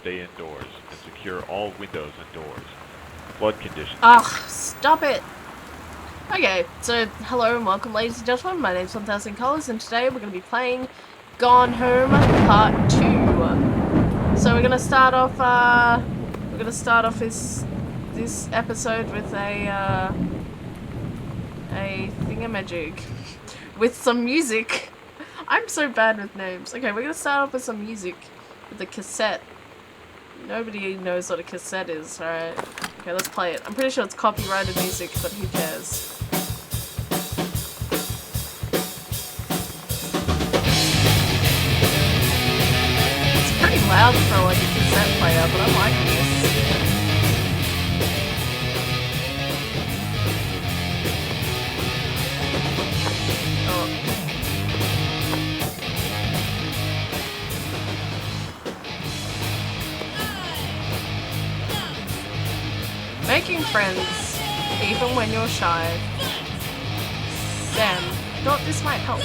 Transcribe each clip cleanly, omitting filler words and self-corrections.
stay indoors and secure all windows and doors. Flood conditions. Ugh, stop it! Okay, so hello and welcome ladies and gentlemen, my name's 1000 Colors and today we're going to be playing Gone Home Part 2. So we're going to start off, this episode with a thingamajig. With some music. I'm so bad with names. Okay, we're going to start off with some music. With a cassette. Nobody knows what a cassette is, alright? Okay, let's play it. I'm pretty sure it's copyrighted music, but who cares? It's pretty loud for like a cassette player, but I'm liking this. Making friends, even when you're shy. Sam, thought this might help.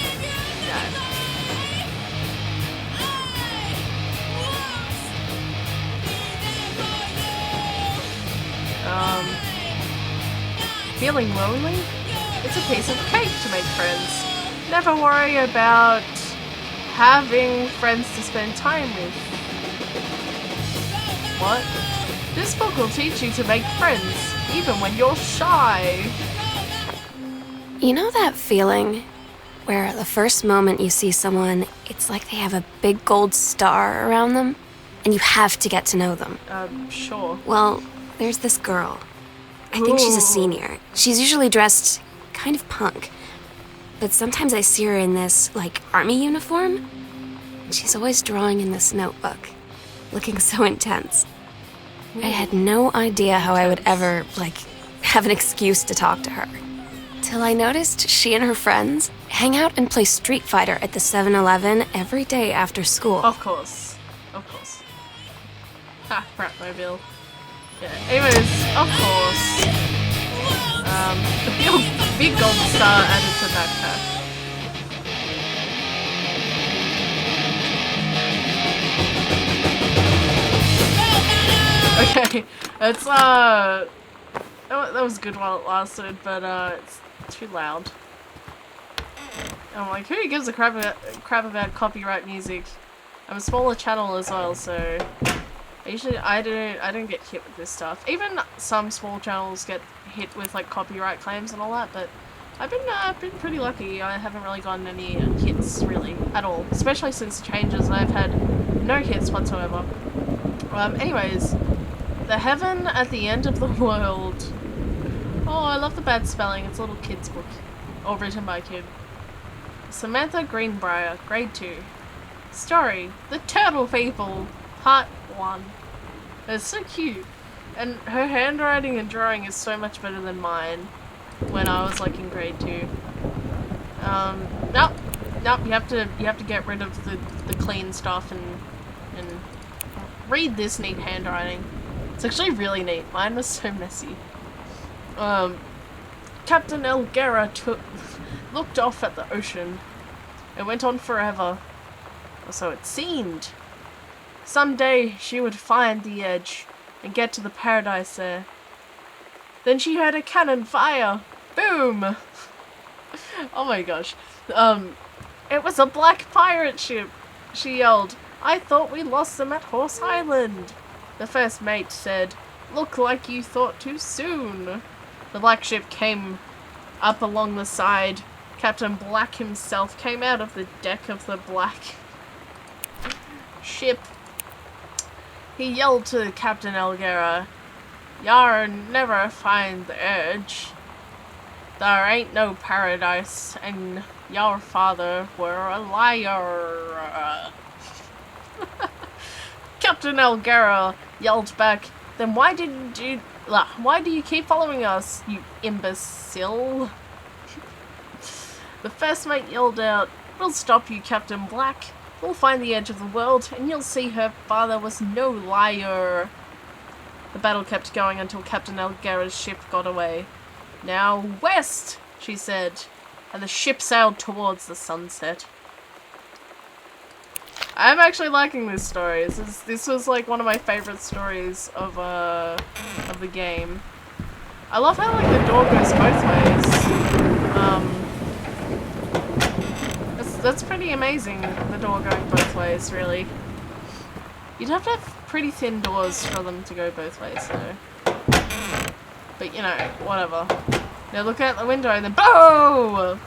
Yeah. Feeling lonely? It's a piece of cake to make friends. Never worry about having friends to spend time with. What? This book will teach you to make friends, even when you're shy. You know that feeling where the first moment you see someone, it's like they have a big gold star around them, and you have to get to know them? Sure. Well, there's this girl. I think she's a senior. She's usually dressed kind of punk, but sometimes I see her in this, like, army uniform, and she's always drawing in this notebook, looking so intense. I had no idea how I would ever, like, have an excuse to talk to her. Till I noticed she and her friends hang out and play Street Fighter at the 7-Eleven every day after school. Of course. Of course. Ha, Bratmobile. Yeah, anyways, of course. Big gold star added to backpack. Okay, it's that was good while it lasted, but it's too loud. I'm like, who gives a crap about copyright music? I'm a smaller channel as well, so usually I don't get hit with this stuff. Even some small channels get hit with like copyright claims and all that, but I've been pretty lucky. I haven't really gotten any hits really at all, especially since the changes. I've had no hits whatsoever. Anyways. The heaven at the end of the world. Oh, I love the bad spelling. It's a little kid's book. All written by a kid. Samantha Greenbrier, grade 2. Story, The Turtle People, part 1. It's so cute. And her handwriting and drawing is so much better than mine when I was like in grade 2. Nope, you have to get rid of the clean stuff and read this neat handwriting. It's actually really neat. Mine was so messy. Captain Elgera looked off at the ocean. It went on forever. Or so it seemed. Someday she would find the edge and get to the paradise there. Then she heard a cannon fire. Boom! Oh my gosh. It was a black pirate ship. She yelled, I thought we lost them at Horse Island. The first mate said, look like you thought too soon. The black ship came up along the side. Captain Black himself came out of the deck of the black ship. He yelled to Captain Elgera, Yar never find the edge. There ain't no paradise, and your father were a liar. Captain Elgera yelled back, then why do you keep following us, you imbecile? The first mate yelled out, we'll stop you, Captain Black. We'll find the edge of the world, and you'll see her father was no liar. The battle kept going until Captain Elgera's ship got away. Now west, she said, and the ship sailed towards the sunset. I'm actually liking this story. This was like one of my favorite stories of the game. I love how like the door goes both ways. That's pretty amazing. The door going both ways, really. You'd have to have pretty thin doors for them to go both ways, though. But you know, whatever. Now look out the window and then BOOM!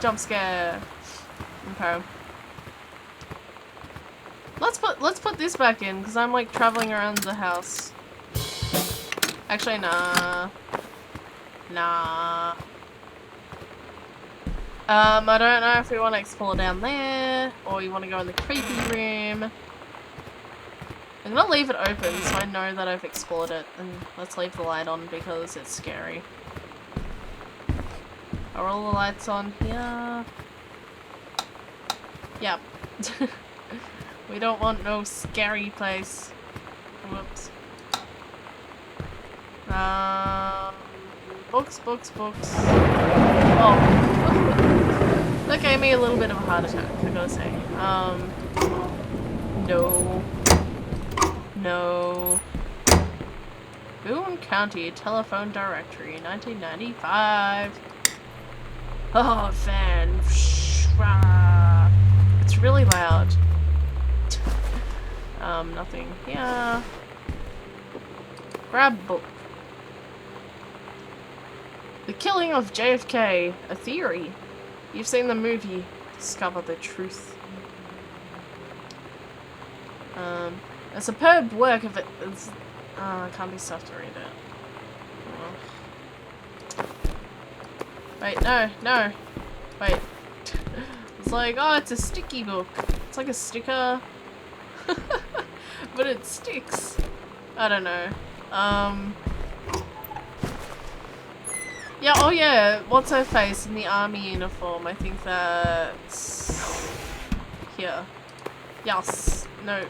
Jump scare. Okay. Let's put this back in because I'm like traveling around the house. Actually, nah. Nah. I don't know if we want to explore down there or you want to go in the creepy room. I'm gonna leave it open so I know that I've explored it, and let's leave the light on because it's scary. Are all the lights on here? Yep. We don't want no scary place. Whoops. Books. Oh. That gave me a little bit of a heart attack, I gotta say. No. No. Boone County Telephone Directory, 1995. Oh, fan. It's really loud. Nothing. Yeah. Grab book. The Killing of JFK, a theory. You've seen the movie. Discover the truth. A superb work of it. It's, it can't be stuff to read it. Wait, no. Wait. It's like, oh, it's a sticky book. It's like a sticker. But it sticks. I don't know. Yeah, oh yeah, what's her face in the army uniform? I think that's here. Yes. No.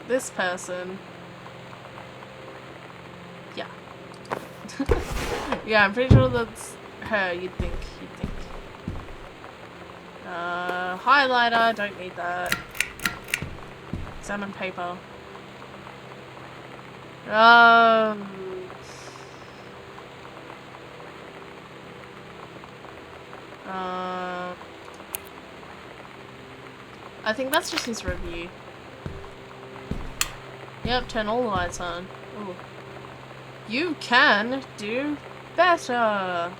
This person. Yeah. Yeah, I'm pretty sure that's her, you'd think. Highlighter, don't need that. Examine paper. I think that's just his review. Yep, turn all the lights on. Ooh. You can do better.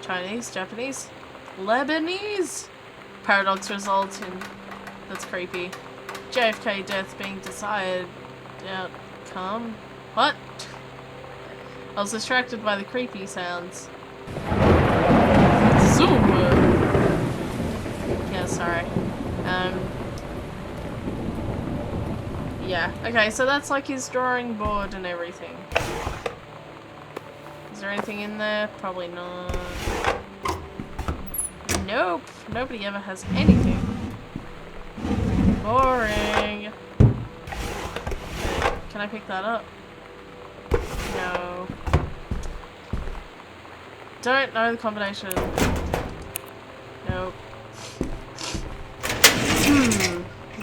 Chinese, Japanese, Lebanese. Paradox results in... That's creepy. JFK death being desired outcome. What? I was distracted by the creepy sounds. Zoom! Yeah, sorry. Yeah. Okay, so that's like his drawing board and everything. Is there anything in there? Probably not. Nope. Nobody ever has anything. Boring. Can I pick that up? No. Don't know the combination. Nope.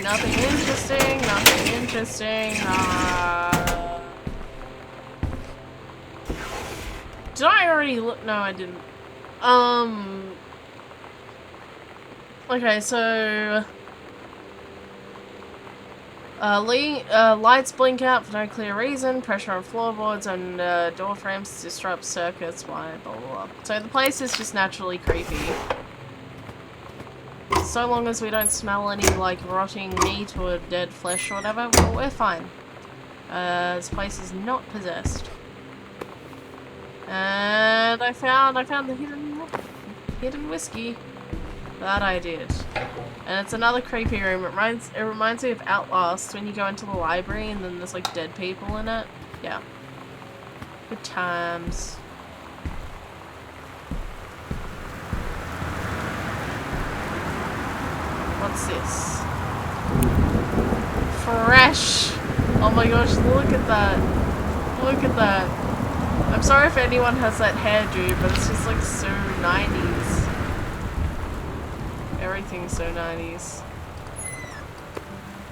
Nothing interesting. Did I already look? No, I didn't. Okay, so... lights blink out for no clear reason, pressure on floorboards and door frames disrupt circuits, blah blah blah. So the place is just naturally creepy. So long as we don't smell any, like, rotting meat or dead flesh or whatever, well, we're fine. This place is not possessed. And I found the hidden whiskey. That I did. And it's another creepy room. It reminds me of Outlast when you go into the library and then there's like dead people in it. Yeah. Good times. What's this? Fresh! Oh my gosh, look at that. Look at that. I'm sorry if anyone has that hairdo, but it's just like so 90s. Everything's so 90s.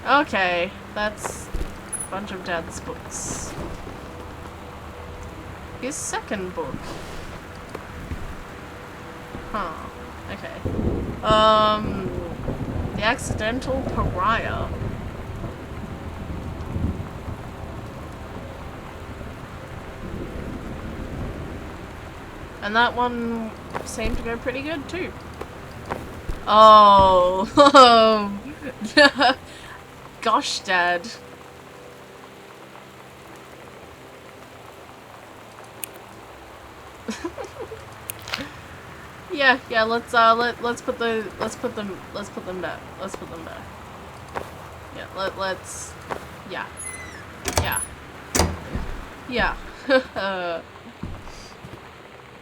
Okay, that's a bunch of Dad's books. His second book. Huh. Okay. The Accidental Pariah. And that one seemed to go pretty good too. Oh, gosh, Dad. Yeah, let's put them back. Let's put them back. Yeah, let's yeah. Yeah.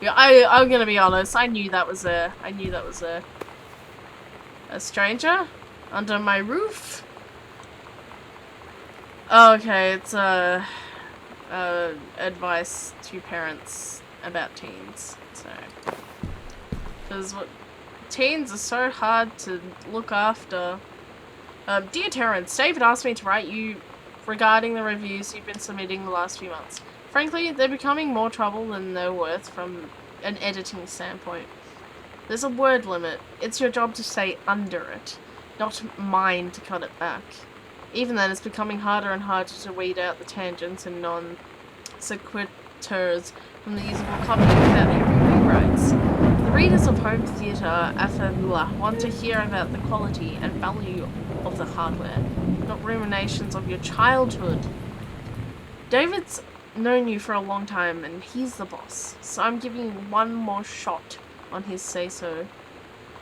Yeah, I'm gonna be honest, I knew that was a stranger under my roof. Okay, it's advice to parents about teens. So, because teens are so hard to look after. Dear Terrence, David asked me to write you regarding the reviews you've been submitting the last few months. Frankly, they're becoming more trouble than they're worth from an editing standpoint. There's a word limit. It's your job to stay under it, not mine to cut it back. Even then, it's becoming harder and harder to weed out the tangents and non sequiturs from the usable copy without heavy rewrites. The readers of home theatre affabula want to hear about the quality and value of the hardware, not ruminations of your childhood. David's known you for a long time and he's the boss, so I'm giving you one more shot on his say-so.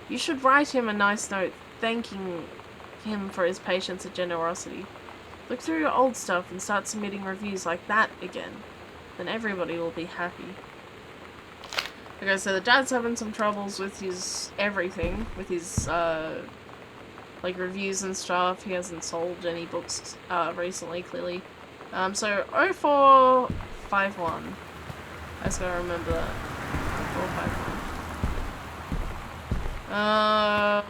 You should write him a nice note thanking him for his patience and generosity. Look through your old stuff and start submitting reviews like that again. Then everybody will be happy. Okay, so the dad's having some troubles with his everything, with his like reviews and stuff. He hasn't sold any books recently, clearly. So 0451. I just gotta remember that. 0451.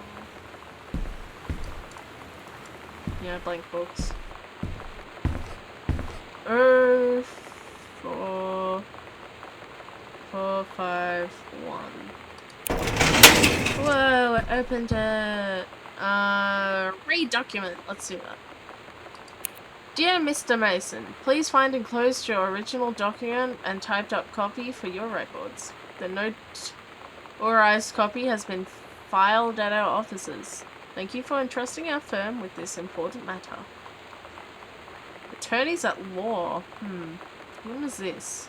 Yeah, blank books. 0451. Whoa, I opened it. Read document. Let's do that. Dear Mr. Mason, please find enclosed your original document and typed up copy for your records. The notarized copy has been filed at our offices. Thank you for entrusting our firm with this important matter. Attorneys at law. When was this?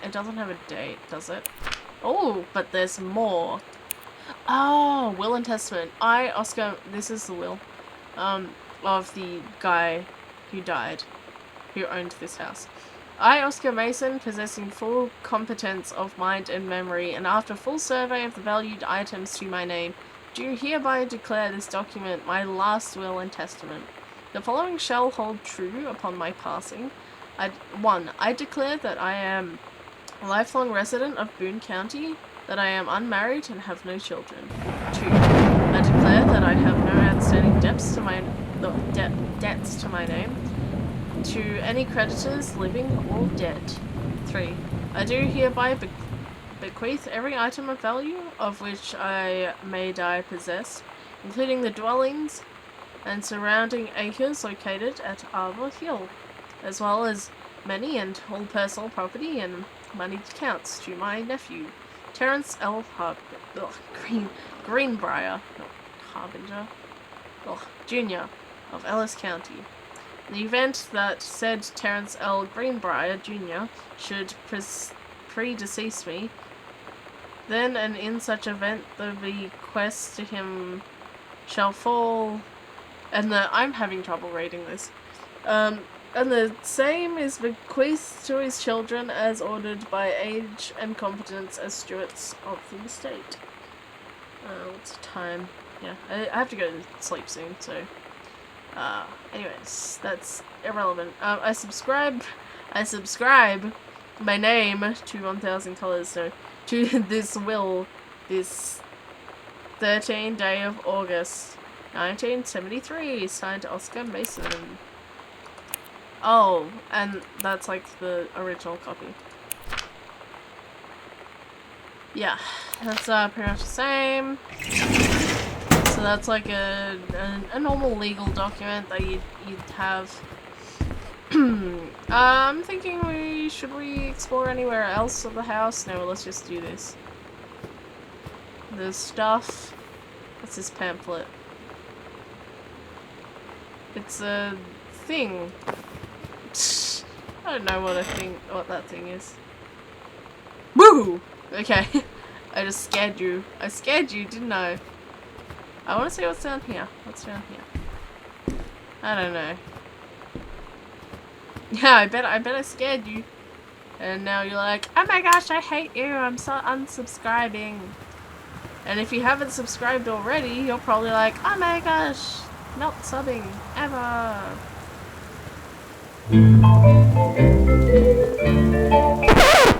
It doesn't have a date, does it? Oh, but there's more. Oh, will and testament. I, Oscar, this is the will, of the guy who died, who owned this house. I, Oscar Mason, possessing full competence of mind and memory, and after full survey of the valued items to my name, do hereby declare this document my last will and testament. The following shall hold true upon my passing. 1. I declare that I am a lifelong resident of Boone County, that I am unmarried and have no children. 2. I declare that I have no outstanding debts to my name, to any creditors, living or dead. 3. I do hereby bequeath every item of value of which I may die possessed, including the dwellings and surrounding acres located at Arbor Hill, as well as many and all personal property and moneyed accounts to my nephew, Terrence L. Greenbrier, Harbinger, Jr. of Ellis County. In the event that said Terrence L. Greenbrier, Jr. should predecease me, then and in such event the bequest to him shall fall, and I'm having trouble reading this, and the same is bequeathed to his children as ordered by age and competence as stewards of the estate. What's the time? Yeah, I have to go to sleep soon, so anyways, that's irrelevant. I subscribe my name to 1000 colors, so to this will, this 13th day of August 1973, signed Oscar Mason. Oh, and that's like the original copy. Yeah, that's pretty much the same. So that's like a normal legal document that you'd have. I'm thinking should we explore anywhere else of the house? No, let's just do this. There's stuff. What's this pamphlet? It's a thing. I don't know what that thing is. Woo! Okay. I just scared you. I scared you, didn't I? I want to see what's down here. What's down here? I don't know. Yeah, I bet I scared you. And now you're like, oh my gosh, I hate you. I'm so unsubscribing. And if you haven't subscribed already, you're probably like, oh my gosh, not subbing ever.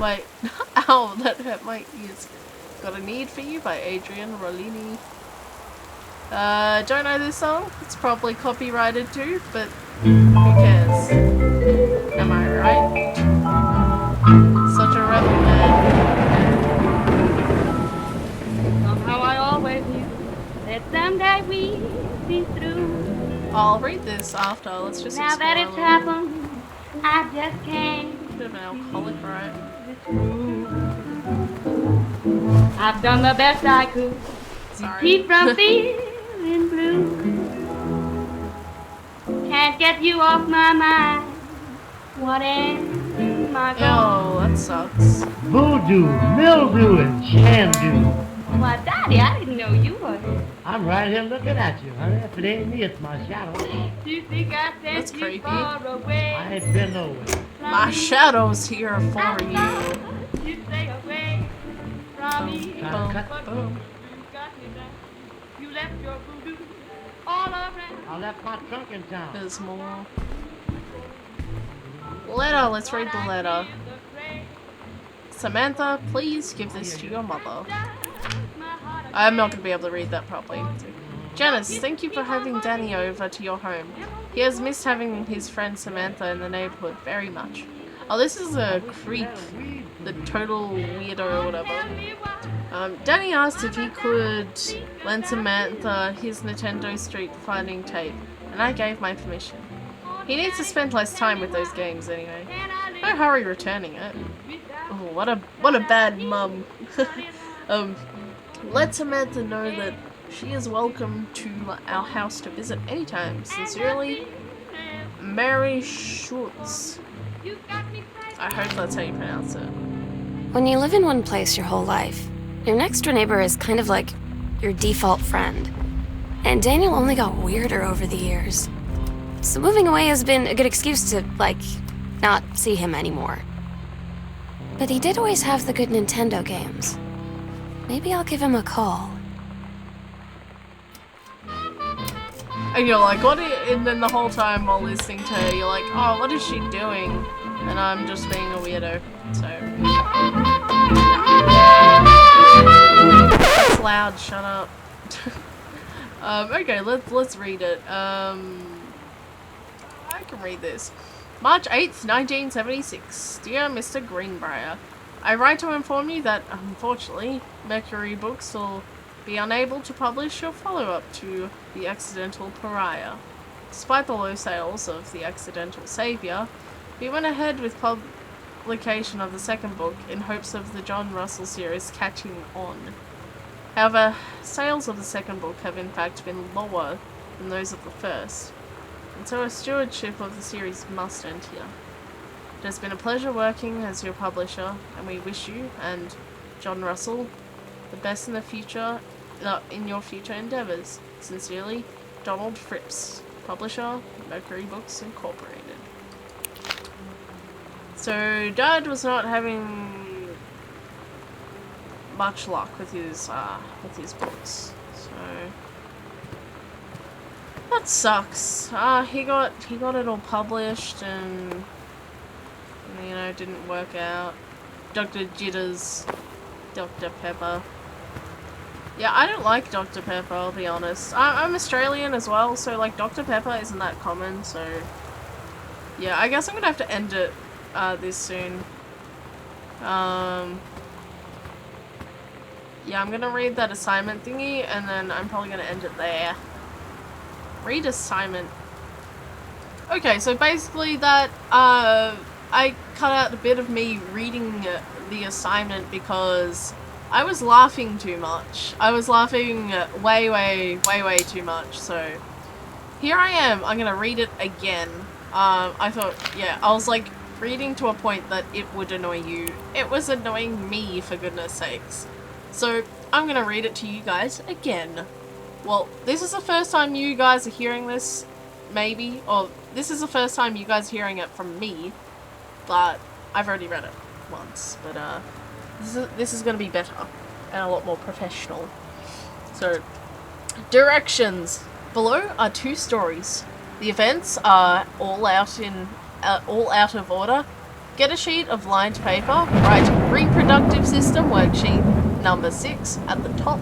Wait, ow, that hurt my ears. Got a Need for You by Adrian Rollini. Don't know this song. It's probably copyrighted too, but who cares? Am I right? Such a rebel man. Somehow I always knew that someday we'd be through. I'll read this after. Let's just Now that it's happened, I just can't. Bit of an alcoholic, right? I've done the best I could to Sorry. keep from feeling blue. Can't get you off my mind. What am I going? Oh, that sucks. Voodoo, mildew, and shandu. Why, Daddy, I didn't know you were here. I'm right here looking at you, honey. If it ain't me, it's my shadow. Do you think I sent That's you creepy. far away? I ain't been nowhere. from My me? shadow's here I for you. thought you'd stay away from me. Boom, trying to cut- But boom. you got me down. You left your voodoo all around. I left my trunk in town. There's more. Letter, let's read the letter. Samantha, please give this to your mother. I'm not going to be able to read that properly. Janice, thank you for having Danny over to your home. He has missed having his friend Samantha in the neighborhood very much. Oh, this is a creep. The total weirdo or whatever. Danny asked if he could lend Samantha his Nintendo Street Fighting tape, and I gave my permission. He needs to spend less time with those games anyway. No hurry returning it. Oh, what a bad mum. Let Samantha know that she is welcome to our house to visit anytime. Sincerely, Mary Schultz. I hope that's how you pronounce it. When you live in one place your whole life, your next door neighbor is kind of like your default friend. And Daniel only got weirder over the years. So moving away has been a good excuse to, like, not see him anymore. But he did always have the good Nintendo games. Maybe I'll give him a call. And you're like, what? And then the whole time while listening to her, you're like, oh, what is she doing? And I'm just being a weirdo. So. That's loud. Shut up. Okay, let's read it. I can read this. March 8th, 1976. Dear Mr. Greenbrier, I write to inform you that, unfortunately, Mercury Books will be unable to publish your follow-up to The Accidental Pariah. Despite the low sales of The Accidental Savior, we went ahead with publication of the second book in hopes of the John Russell series catching on. However, sales of the second book have in fact been lower than those of the first, and so a stewardship of the series must end here. It has been a pleasure working as your publisher, and we wish you and John Russell the best in the future, in your future endeavors. Sincerely, Donald Phipps, publisher, Mercury Books Incorporated. So, Dad was not having much luck with his books. So that sucks. He got it all published and you know, it didn't work out. Dr. Jitters, Dr. Pepper. Yeah, I don't like Dr. Pepper, I'll be honest. I'm Australian as well, so like Dr. Pepper isn't that common, so yeah, I guess I'm gonna have to end it this soon. Yeah, I'm gonna read that assignment thingy, and then I'm probably gonna end it there. Read assignment. Okay, so basically that, I cut out a bit of me reading the assignment because I was laughing too much. I was laughing way too much, so here I am. I'm gonna read it again. I thought, yeah, I was like reading to a point that it would annoy you. It was annoying me, for goodness sakes. So I'm gonna read it to you guys again. Well, this is the first time you guys are hearing this, maybe, or this is the first time you guys are hearing it from me, but I've already read it once, but this is gonna be better and a lot more professional. So, directions. Below are 2 stories. The events are all out of order. Get a sheet of lined paper, write Reproductive System Worksheet number 6 at the top,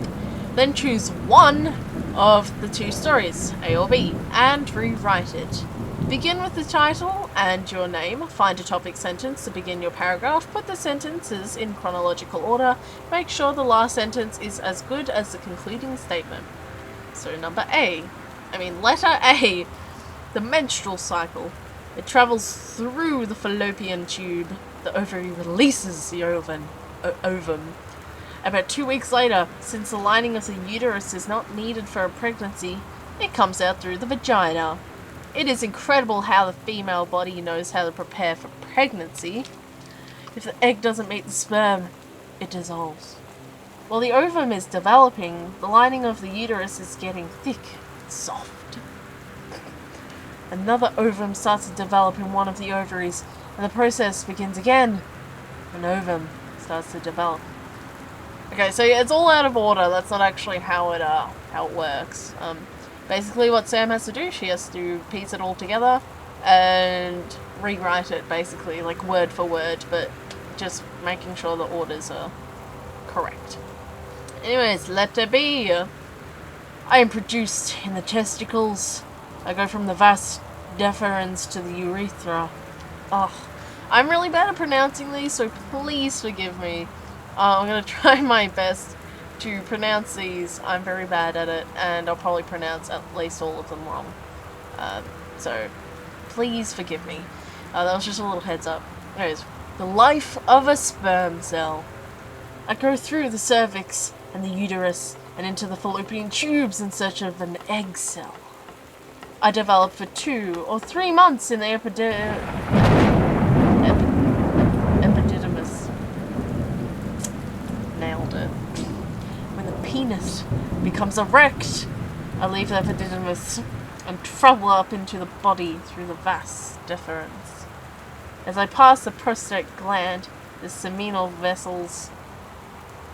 then choose one of the 2 stories, A or B, and rewrite it. Begin with the title and your name, find a topic sentence to begin your paragraph, put the sentences in chronological order, make sure the last sentence is as good as the concluding statement. So letter A, the menstrual cycle. It travels through the fallopian tube. The ovary releases the ovum. About 2 weeks later, since the lining of the uterus is not needed for a pregnancy, it comes out through the vagina. It is incredible how the female body knows how to prepare for pregnancy. If the egg doesn't meet the sperm, it dissolves. While the ovum is developing, the lining of the uterus is getting thick and soft. Another ovum starts to develop in one of the ovaries, and the process begins again. An ovum starts to develop. Okay, so yeah, it's all out of order. That's not actually how it works. Basically what Sam has to do, she has to piece it all together and rewrite it, basically, like word for word, but just making sure the orders are correct. Anyways, letter B. I am produced in the testicles. I go from the vas deferens to the urethra. Ugh. I'm really bad at pronouncing these, so please forgive me. I'm gonna try my best to pronounce these. I'm very bad at it, and I'll probably pronounce at least all of them wrong. So please forgive me. That was just a little heads up. Anyways, the life of a sperm cell. I go through the cervix and the uterus and into the fallopian tubes in search of an egg cell. I develop for 2 or 3 months in the epididymis. Nailed it. When the penis becomes erect, I leave the epididymis and travel up into the body through the vas deferens. As I pass the prostate gland, the seminal vessels,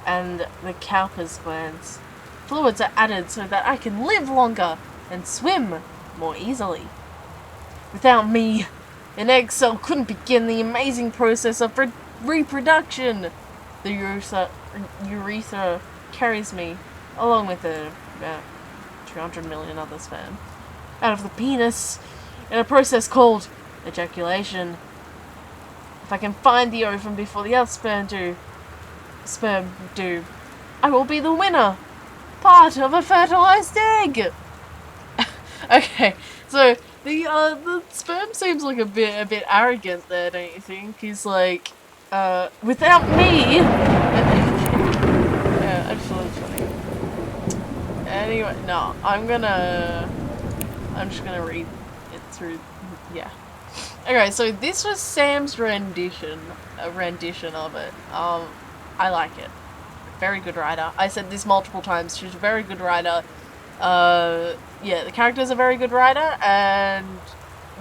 and the Cowper's glands, fluids are added so that I can live longer and swim more easily. Without me, an egg cell couldn't begin the amazing process of reproduction. The urethra carries me, along with about 200 million other sperm, out of the penis in a process called ejaculation. If I can find the ovum before the other sperm do, I will be the winner. Part of a fertilized egg. Okay, so the sperm seems like a bit arrogant there, don't you think? He's like, without me. Yeah, I just thought it was funny. Anyway, no, I'm just gonna read it through. Yeah. Okay, so this was Sam's rendition of it. I like it. Very good writer. I said this multiple times. She's a very good writer. Yeah, the character's a very good writer, and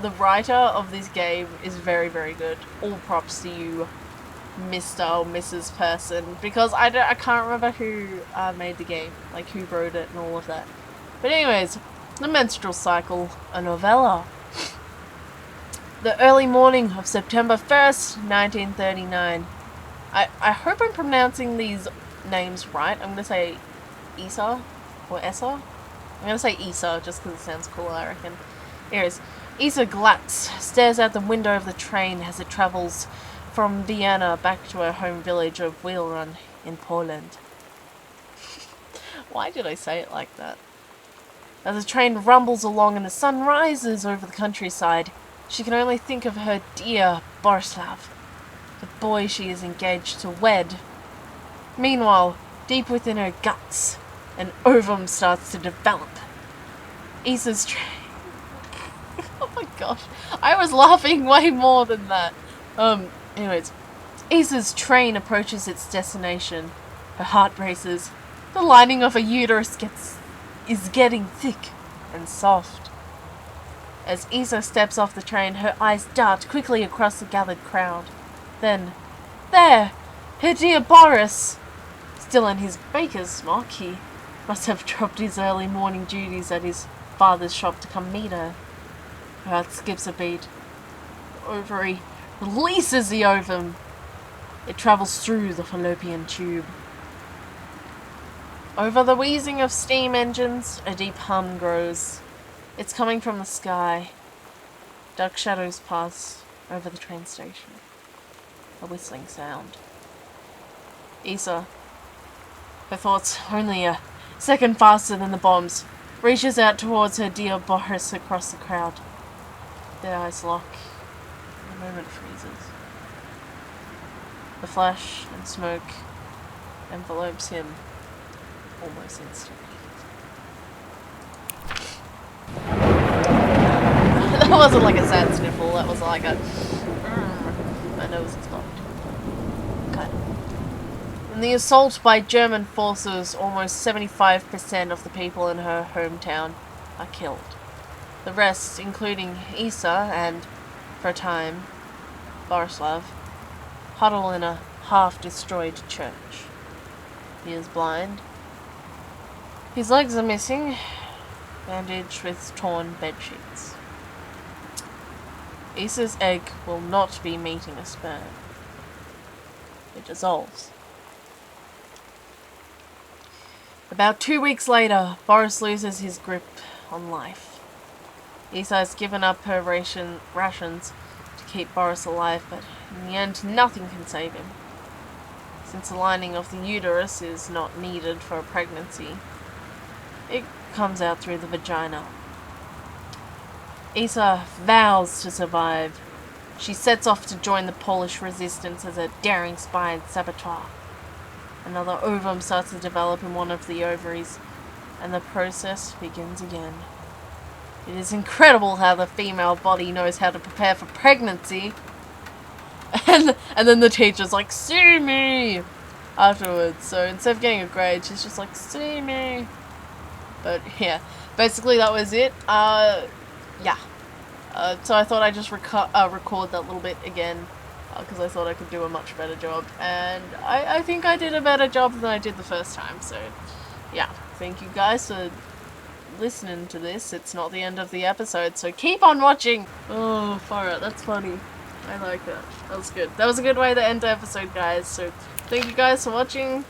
the writer of this game is very, very good. All props to you, Mr. or Mrs. Person, because I can't remember who made the game, like who wrote it and all of that. But anyways, The Menstrual Cycle, a novella. The early morning of September 1st, 1939. I hope I'm pronouncing these names right. I'm going to say Issa? Or Essa? I'm gonna say Issa just because it sounds cool, I reckon. Here it is. Issa Glatz stares out the window of the train as it travels from Vienna back to her home village of Wielrun in Poland. Why did I say it like that? As the train rumbles along and the sun rises over the countryside, she can only think of her dear Borislav, the boy she is engaged to wed. Meanwhile, deep within her guts, an ovum starts to develop. Issa's train... Oh my gosh, I was laughing way more than that. Anyways, Issa's train approaches its destination. Her heart races. The lining of her uterus is getting thick and soft. As Issa steps off the train, her eyes dart quickly across the gathered crowd. Then, there! Her dear Boris! Still in his baker's smock, he must have dropped his early morning duties at his father's shop to come meet her. Her heart skips a beat. The ovary releases the ovum. It travels through the fallopian tube. Over the wheezing of steam engines, a deep hum grows. It's coming from the sky. Dark shadows pass over the train station. A whistling sound. Issa, her thoughts only a second faster than the bombs, reaches out towards her dear Boris across the crowd. Their eyes lock. The moment freezes. The flash and smoke envelopes him almost instantly. That wasn't like a sad sniffle, that was like a... My nose is blocked. Kind of. In the assault by German forces, almost 75% of the people in her hometown are killed. The rest, including Issa and, for a time, Borislav, huddle in a half-destroyed church. He is blind. His legs are missing, bandaged with torn bedsheets. Issa's egg will not be meeting a sperm. It dissolves. About 2 weeks later, Boris loses his grip on life. Issa has given up her rations to keep Boris alive, but in the end, nothing can save him. Since the lining of the uterus is not needed for a pregnancy, it comes out through the vagina. Issa vows to survive. She sets off to join the Polish resistance as a daring spy and saboteur. Another ovum starts to develop in one of the ovaries, and the process begins again. It is incredible how the female body knows how to prepare for pregnancy. And then the teacher's like, "See me!" afterwards. So instead of getting a grade, she's just like, "See me!" But yeah, basically that was it. Yeah. So I thought I'd just record that little bit again, because I thought I could do a much better job. And I think I did a better job than I did the first time. So yeah, thank you guys for listening to this. It's not the end of the episode, so keep on watching. Oh, far out. That's funny. I like that. That was good. That was a good way to end the episode, guys. So thank you guys for watching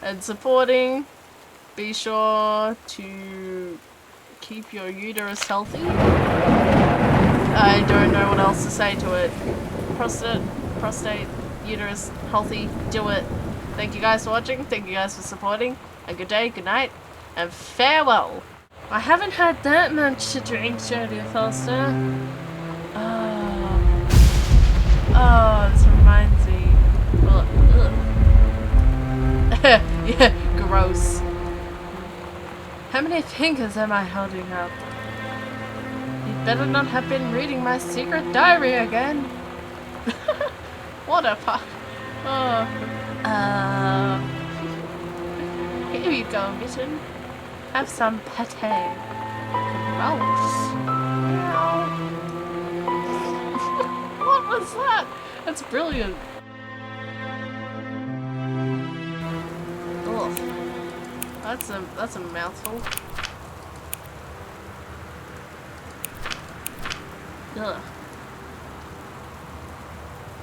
and supporting. Be sure to keep your uterus healthy. I don't know what else to say to it. Prostate, uterus, healthy, do it. Thank you guys for watching. Thank you guys for supporting. And good day, good night, and farewell. I haven't had that much to drink, Jodie Foster. Oh, this reminds me. Yeah, gross. How many fingers am I holding up? You'd better not have been reading my secret diary again. What a fuck. Oh. Here you go, Mitten. Have some pate. Gross. What was that? That's brilliant. Ugh. That's a mouthful. Ugh.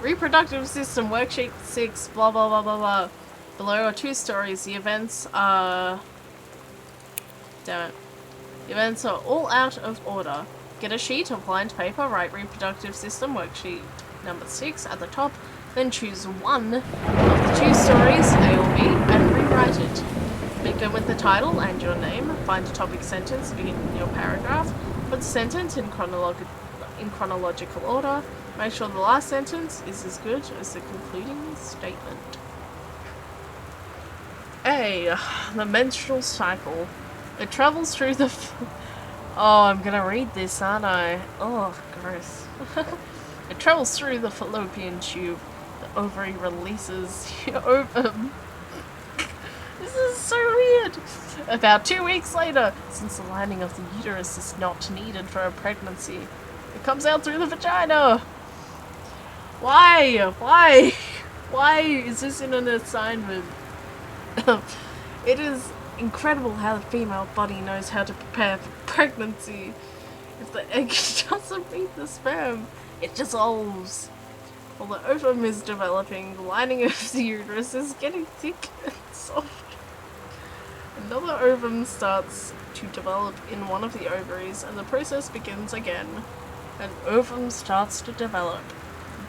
Reproductive system worksheet 6. Blah blah blah blah blah. Below are 2 stories. The events are Damn it. The events are all out of order. Get a sheet of lined paper, write reproductive system worksheet number 6 at the top, then choose one of the 2 stories, A or B, and rewrite it. Begin with the title and your name. Find a topic sentence to begin your paragraph. Put the sentence in chronological order. Make sure the last sentence is as good as the concluding statement. A. The menstrual cycle. It travels through the... Oh, I'm gonna read this, aren't I? Oh, gross. It travels through the fallopian tube. The ovary releases the ovum. This is so weird. About 2 weeks later, since the lining of the uterus is not needed for a pregnancy, it comes out through the vagina. Why? Why? Why is this in an assignment? It is incredible how the female body knows how to prepare for pregnancy. If the egg doesn't meet the sperm, it dissolves. While the ovum is developing, the lining of the uterus is getting thick and soft. Another ovum starts to develop in one of the ovaries, and the process begins again. An ovum starts to develop.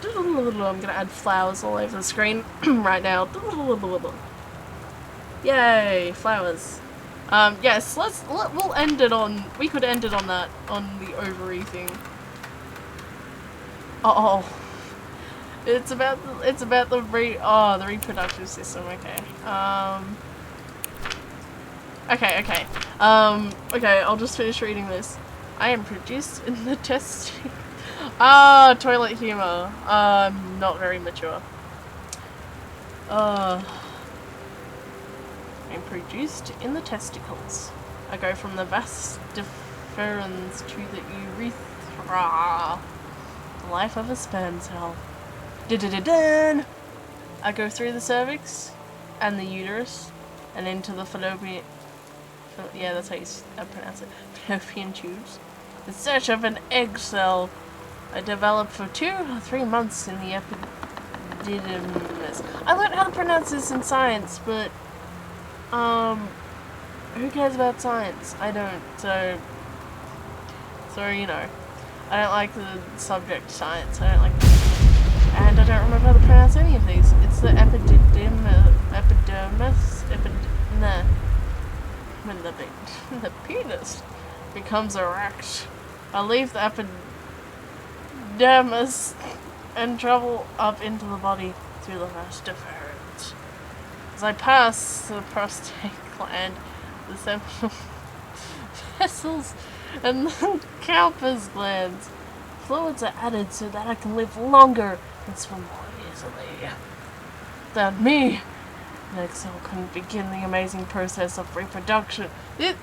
I'm gonna add flowers all over the screen right now. Yay, flowers. Yes, we'll end it on, we could end it on that, on the ovary thing. Oh, it's about the reproductive system, okay. Okay, I'll just finish reading this. I am produced in the test. Toilet humor. Not very mature. I'm produced in the testicles. I go from the vas deferens to the urethra. The life of a sperm cell. Da-da-da-dun! I go through the cervix and the uterus and into the fallopian... Yeah, that's how you pronounce it. Fallopian tubes. In search of an egg cell. I develop for 2 or 3 months in the epididymis. I learned how to pronounce this in science, but who cares about science? I don't, so you know, I don't like the subject science. I don't like, and I don't remember how to pronounce any of these. It's the epidermis, when the penis becomes erect. I leave the epidermis and travel up into the body through the vas deferens. As I pass the prostate gland, the seminal vessels, and the Cowper's glands, fluids are added so that I can live longer and swim more easily. Without me, the egg cell couldn't begin the amazing process of reproduction. The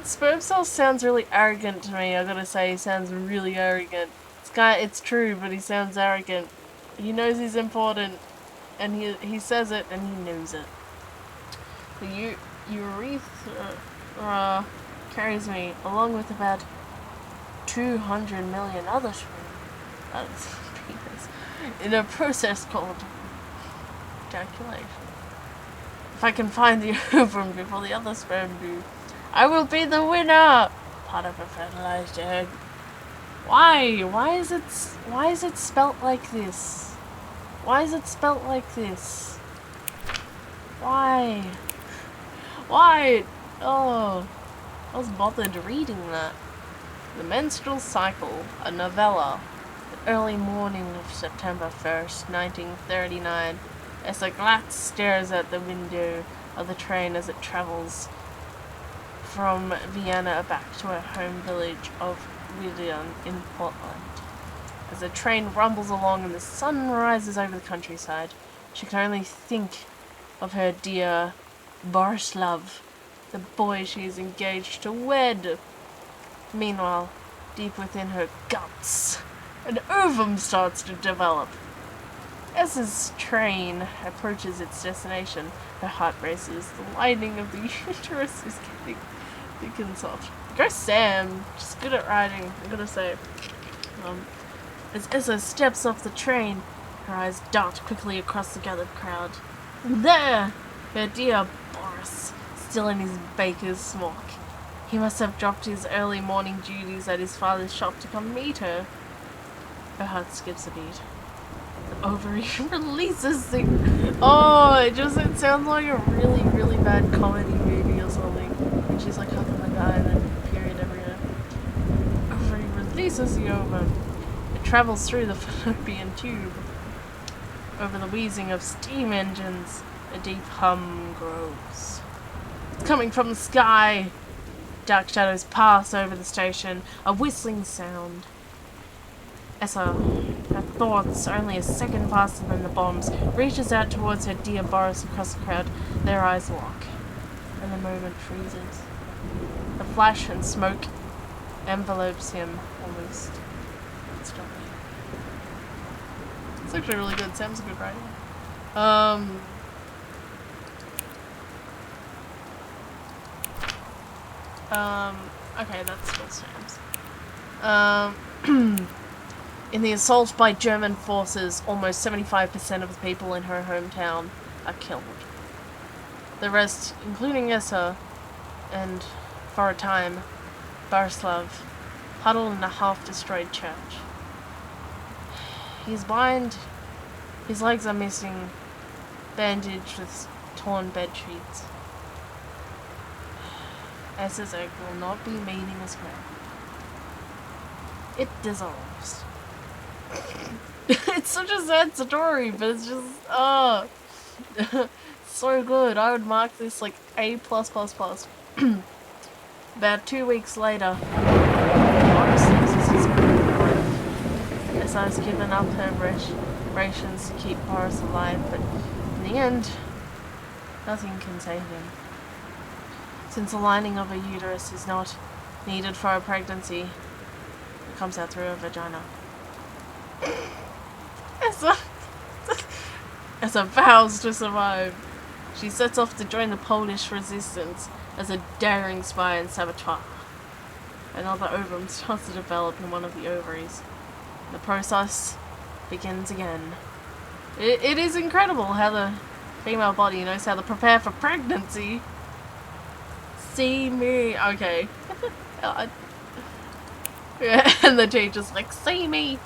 sperm cell sounds really arrogant to me, I gotta say. He sounds really arrogant. It's true, but he sounds arrogant. He knows he's important, and he says it, and he knows it. The urethra carries me, along with about 200 million other sperm, that's penis, in a process called ejaculation. If I can find the ovum before the other sperm do, I will be the winner! Part of a fertilized egg. Why? Why is it spelt like this? Why is it spelt like this? Why? Why? Oh, I was bothered reading that. The Menstrual Cycle, a novella. The early morning of September 1st, 1939, as a Glatz stares at the window of the train as it travels from Vienna back to her home village of William in Portland. As the train rumbles along and the sun rises over the countryside, she can only think of her dear Borislav, the boy she is engaged to wed. Meanwhile, deep within her guts, an ovum starts to develop. As this train approaches its destination, her heart races. The lining of the uterus is getting thick and soft. Go Sam! She's good at writing, I'm gonna say. As Issa steps off the train, her eyes dart quickly across the gathered crowd. And there! Her dear Boris, still in his baker's smock. He must have dropped his early morning duties at his father's shop to come meet her. Her heart skips a beat. The ovary releases the... Oh, it sounds like a really, really bad comedy movie or something. And she's like hugging the guy and then period everywhere. Ovary releases the ovum. It travels through the fallopian tube. Over the wheezing of steam engines, a deep hum grows. It's coming from the sky. Dark shadows pass over the station, a whistling sound. Essa, her thoughts only a second faster than the bombs, reaches out towards her dear Boris across the crowd. Their eyes lock, and the moment freezes. The flash and smoke envelopes him almost instantly. It's actually really good. Sam's a good writer. Okay, that's still Sam's. In the assault by German forces, almost 75% of the people in her hometown are killed. The rest, including Essa, and, for a time, Barislav, huddle in a half-destroyed church. He's blind, his legs are missing, bandaged with torn bed sheets. Essa's egg will not be meeting his friend. It dissolves. It's such a sad story, but it's just, so good. I would mark this like A+++. About 2 weeks later, Boris loses his grip. Essa's given up her rations to keep Boris alive, but in the end, nothing can save him. Since the lining of a uterus is not needed for a pregnancy, it comes out through a vagina. Essa vows to survive. She sets off to join the Polish resistance as a daring spy and saboteur. Another ovum starts to develop in one of the ovaries. The process begins again. It is incredible how the female body knows how to prepare for pregnancy. See me. Okay. Yeah, and the teacher's like, see me.